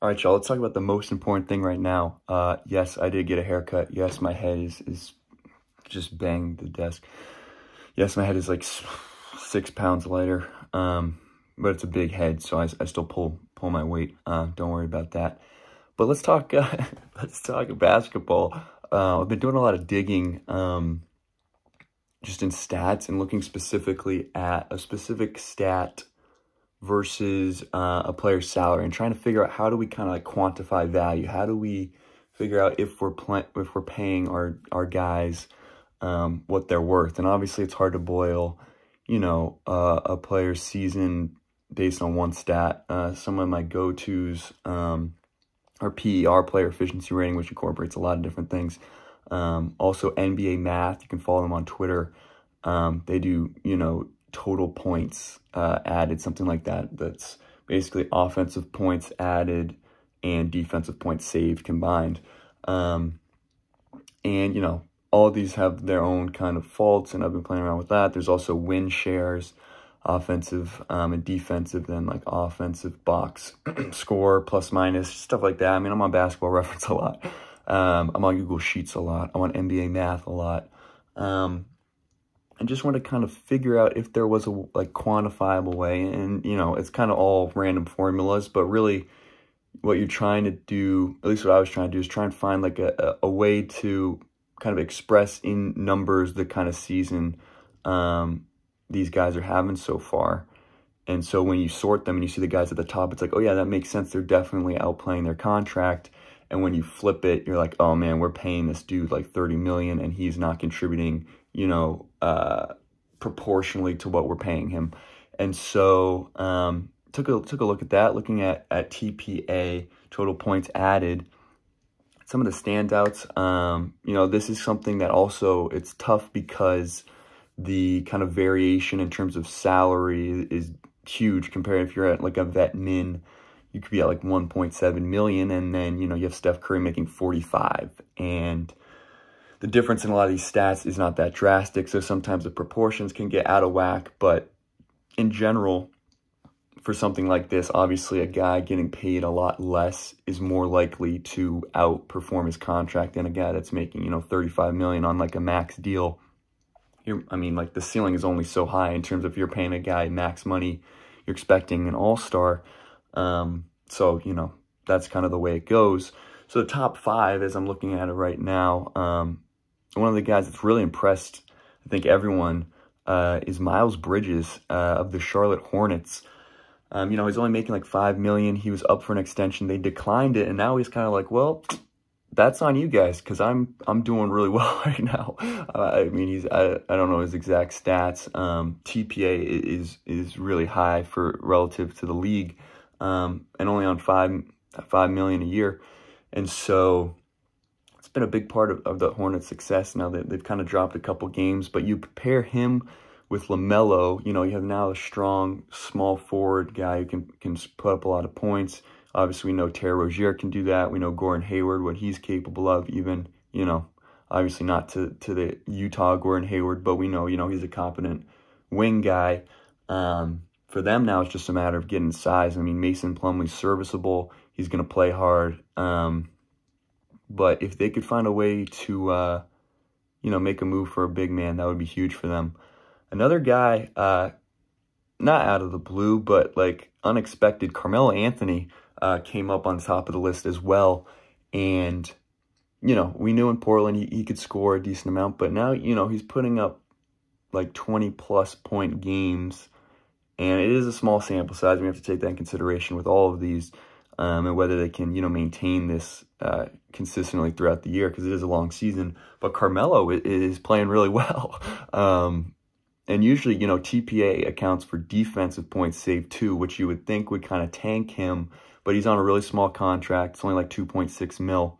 All right, y'all, let's talk about the most important thing right now. Yes, I did get a haircut. Yes, my head is just banged the desk. Yes, my head is like 6 pounds lighter, but it's a big head, so I still pull my weight. Don't worry about that. But let's talk let's talk basketball. I've been doing a lot of digging just in stats and looking specifically at a specific stat versus a player's salary and trying to figure out how do we kind of like quantify value? How do we figure out if we're paying our guys what they're worth? And obviously it's hard to boil, a player's season based on one stat. Some of my go-tos are PER, player efficiency rating, which incorporates a lot of different things. Also NBA math, you can follow them on Twitter. They do, total points added, something like that. That's basically offensive points added and defensive points saved combined. And, all of these have their own kind of faults, and I've been playing around with that. There's also win shares, offensive and defensive, then like offensive box score, plus minus, stuff like that. I mean, I'm on Basketball Reference a lot. I'm on Google Sheets a lot. I'm on NBA Math a lot. I just want to kind of figure out if there was a quantifiable way, and it's kind of all random formulas, but really what you're trying to do, at least what I was trying to do, is try and find like a way to kind of express in numbers the kind of season these guys are having so far. And so when you sort them and you see the guys at the top, it's like, oh yeah, that makes sense. They're definitely outplaying their contract. And when you flip it, you're like, oh man, we're paying this dude like $30 million and he's not contributing, proportionally to what we're paying him. And so took a look at that, looking at TPA, total points added. Some of the standouts, this is something that also, it's tough because the kind of variation in terms of salary is huge compared if you're at like a vet min. You could be at like 1.7 million, and then, you have Steph Curry making 45. And the difference in a lot of these stats is not that drastic, so sometimes the proportions can get out of whack. But in general, for something like this, obviously a guy getting paid a lot less is more likely to outperform his contract than a guy that's making, 35 million on like a max deal. The ceiling is only so high in terms of if you're paying a guy max money, you're expecting an all-star. So, that's kind of the way it goes. So the top 5, as I'm looking at it right now, one of the guys that's really impressed, I think everyone, is Miles Bridges of the Charlotte Hornets. He's only making like $5 million. He was up for an extension. They declined it, and now he's kind of like, well, that's on you guys, because I'm doing really well right now. I don't know his exact stats. TPA is really high relative to the league, and only on $5 million a year. And so it's been a big part of the Hornets' success. Now that they've kind of dropped a couple games, but you pair him with LaMelo, you have now a strong small forward guy who can put up a lot of points. Obviously, we know Terry Rozier can do that. We know Gordon Hayward, what he's capable of, even, obviously not to the Utah Gordon Hayward, but we know, he's a competent wing guy. For them now, it's just a matter of getting size. I mean, Mason Plumlee's serviceable. He's going to play hard. But if they could find a way to, make a move for a big man, that would be huge for them. Another guy, not out of the blue, but like unexpected, Carmelo Anthony came up on top of the list as well. And, we knew in Portland he could score a decent amount, but now, he's putting up like 20-plus point games. And it is a small sample size. We have to take that in consideration with all of these, and whether they can, maintain this consistently throughout the year, because it is a long season. But Carmelo is playing really well. And usually, TPA accounts for defensive points saved too, which you would think would kind of tank him. But he's on a really small contract. It's only like 2.6 mil.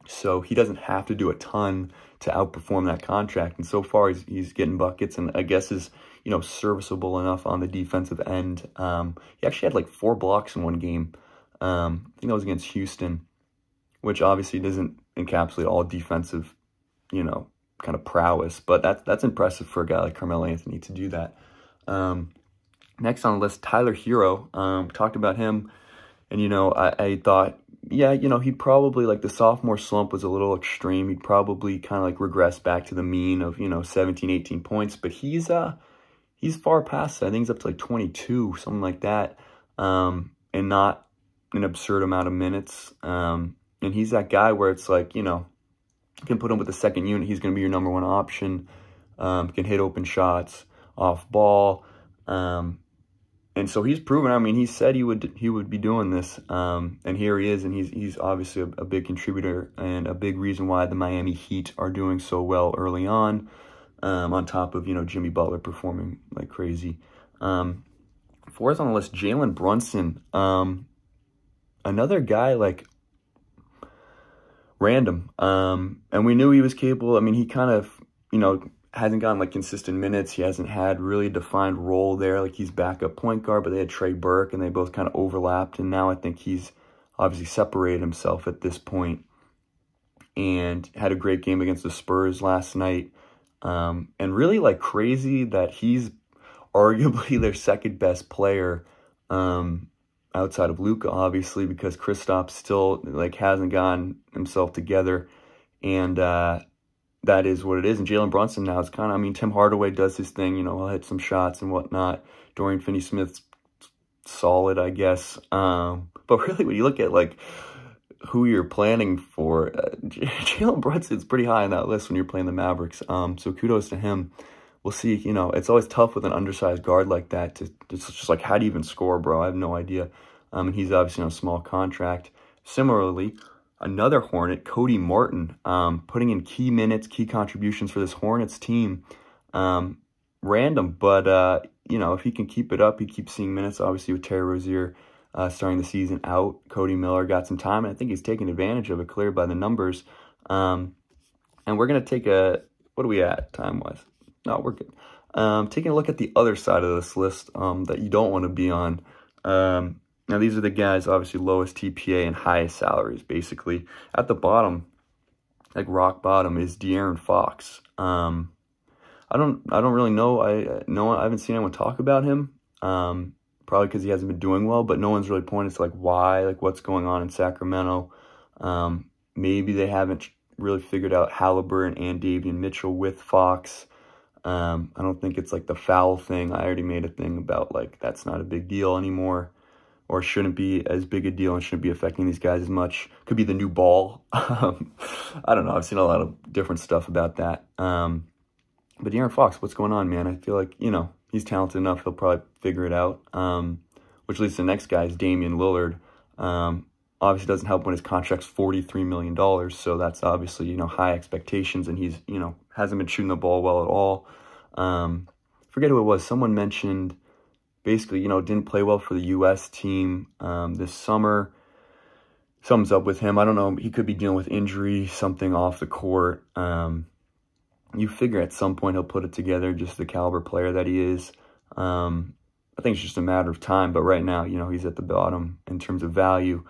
So he doesn't have to do a ton to outperform that contract. And so far, he's getting buckets, and I guess is, serviceable enough on the defensive end. He actually had like 4 blocks in one game. I think that was against Houston, which obviously doesn't encapsulate all defensive, kind of prowess, but that's impressive for a guy like Carmelo Anthony to do that. Next on the list, Tyler Hero. Talked about him And, I thought, yeah, he'd probably, like, the sophomore slump was a little extreme. He'd probably kind of, like, regress back to the mean of, 17, 18 points. But he's far past that. I think he's up to, like, 22, something like that, and not an absurd amount of minutes. And he's that guy where it's like, you can put him with the second unit. He's going to be your number one option. Can hit open shots off ball. And so he's proven, I mean, he said he would be doing this, and here he is, and he's obviously a big contributor and a big reason why the Miami Heat are doing so well early on top of, Jimmy Butler performing like crazy. Fourth on the list, Jalen Brunson, another guy like random, and we knew he was capable. I mean, he kind of, hasn't gotten like consistent minutes. He hasn't had really a defined role there. Like he's backup point guard, but they had Trey Burke and they both kind of overlapped. And now I think he's obviously separated himself at this point and had a great game against the Spurs last night. And really like crazy that he's arguably their second best player outside of Luka, obviously, because Kristaps still like hasn't gotten himself together. And, that is what it is. And Jalen Brunson now is kind of, I mean, Tim Hardaway does his thing, he'll hit some shots and whatnot. Dorian Finney-Smith's solid, I guess. But really, when you look at, like, who you're planning for, Jalen Brunson's pretty high on that list when you're playing the Mavericks. So kudos to him. We'll see, it's always tough with an undersized guard like that. It's just like, how do you even score, bro? I have no idea. And he's obviously on a small contract. Similarly, another Hornet, Cody Martin, putting in key minutes, key contributions for this Hornets team. Random, but, if he can keep it up, he keeps seeing minutes, obviously, with Terry Rozier starting the season out. Cody Miller got some time, and I think he's taking advantage of it, clear by the numbers. And we're going to take what are we at time-wise? No, we're good. Taking a look at the other side of this list that you don't want to be on. Now, these are the guys, obviously, lowest TPA and highest salaries, basically. At the bottom, like rock bottom, is De'Aaron Fox. I don't really know. I haven't seen anyone talk about him, probably because he hasn't been doing well, but no one's really pointed to, like, why, like, what's going on in Sacramento. Maybe they haven't really figured out Halliburton and Davion Mitchell with Fox. I don't think it's, like, the foul thing. I already made a thing about, like, that's not a big deal anymore, or shouldn't be as big a deal and shouldn't be affecting these guys as much. Could be the new ball. I don't know. I've seen a lot of different stuff about that. But De'Aaron Fox, what's going on, man? I feel like, he's talented enough. He'll probably figure it out. Which leads to the next guy is Damian Lillard. Obviously doesn't help when his contract's $43 million. So that's obviously, high expectations. And he's, hasn't been shooting the ball well at all. Forget who it was. Someone mentioned, basically, didn't play well for the U.S. team this summer. Something's up with him. I don't know. He could be dealing with injury, something off the court. You figure at some point he'll put it together, just the caliber player that he is. I think it's just a matter of time. But right now, he's at the bottom in terms of value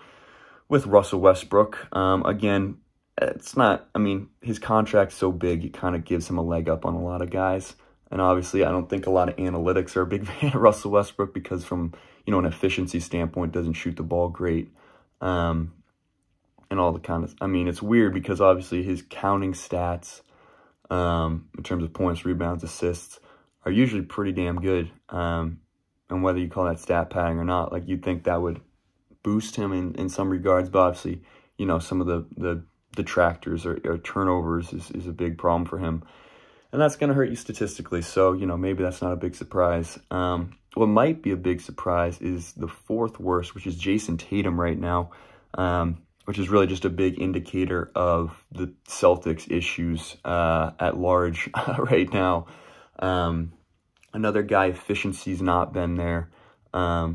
with Russell Westbrook. Again, it's not, I mean, his contract's so big, it kind of gives him a leg up on a lot of guys. And obviously, I don't think a lot of analytics are a big fan of Russell Westbrook because from, an efficiency standpoint, doesn't shoot the ball great. And all the kind of, I mean, it's weird because obviously his counting stats in terms of points, rebounds, assists are usually pretty damn good. And whether you call that stat padding or not, like you'd think that would boost him in some regards. But obviously, some of the detractors or turnovers is a big problem for him. And that's going to hurt you statistically. So, maybe that's not a big surprise. What might be a big surprise is the fourth worst, which is Jayson Tatum right now, which is really just a big indicator of the Celtics issues at large right now. Another guy, efficiency's not been there,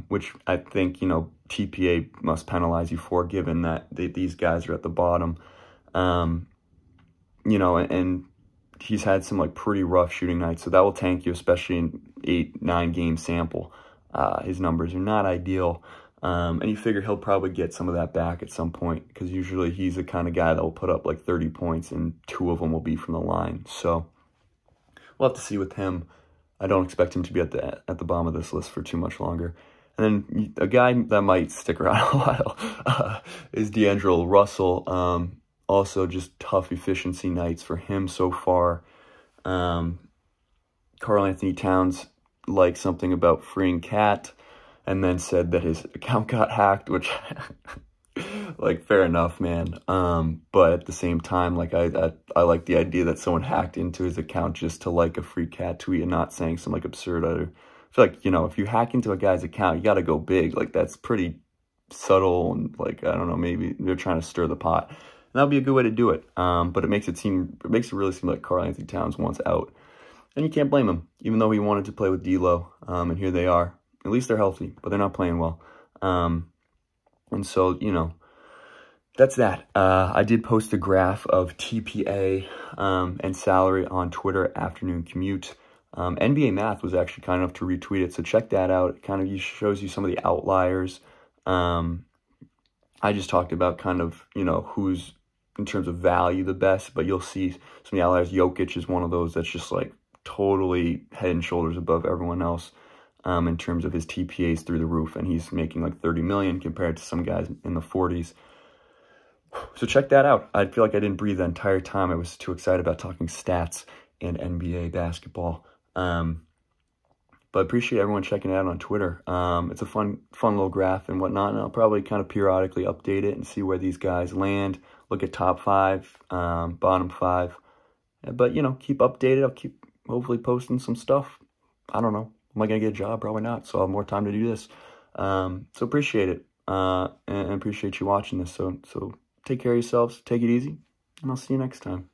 which I think, TPA must penalize you for, given that these guys are at the bottom. And he's had some like pretty rough shooting nights, so that will tank you, especially in 8-9 game sample. His numbers are not ideal, and you figure he'll probably get some of that back at some point because usually he's the kind of guy that will put up like 30 points and 2 of them will be from the line. So we'll have to see with him. I don't expect him to be at the bottom of this list for too much longer. And then a guy that might stick around a while is D'Angelo Russell. Also just tough efficiency nights for him so far. Karl Anthony Towns liked something about freeing Cat and then said that his account got hacked, which like, fair enough, man. But at the same time, like, I like the idea that someone hacked into his account just to like a free Cat tweet and not saying some like absurd other. I feel like, you know, if you hack into a guy's account, you got to go big. Like, that's pretty subtle, and like, I don't know, maybe they're trying to stir the pot. And that'll be a good way to do it. But it makes it really seem like Karl Anthony Towns wants out. And you can't blame him, even though he wanted to play with D'Lo. And here they are. At least they're healthy, but they're not playing well. And so, you know, that's that. I did post a graph of TPA and salary on Twitter, Afternoon Commute. NBA Math was actually kind enough to retweet it, so check that out. It kind of shows you some of the outliers. I just talked about kind of, you know, who's, in terms of value, the best, but you'll see some of the outliers. Jokic is one of those that's just like totally head and shoulders above everyone else in terms of his TPAs through the roof, and he's making like 30 million compared to some guys in the 40s. So check that out. I feel like I didn't breathe the entire time. I was too excited about talking stats and NBA basketball. But I appreciate everyone checking it out on Twitter. It's a fun little graph and whatnot, and I'll probably kind of periodically update it and see where these guys land. Look at top 5, bottom 5. But, you know, keep updated. I'll keep hopefully posting some stuff. I don't know. Am I going to get a job? Probably not. So I'll have more time to do this. So appreciate it. And appreciate you watching this. So take care of yourselves. Take it easy. And I'll see you next time.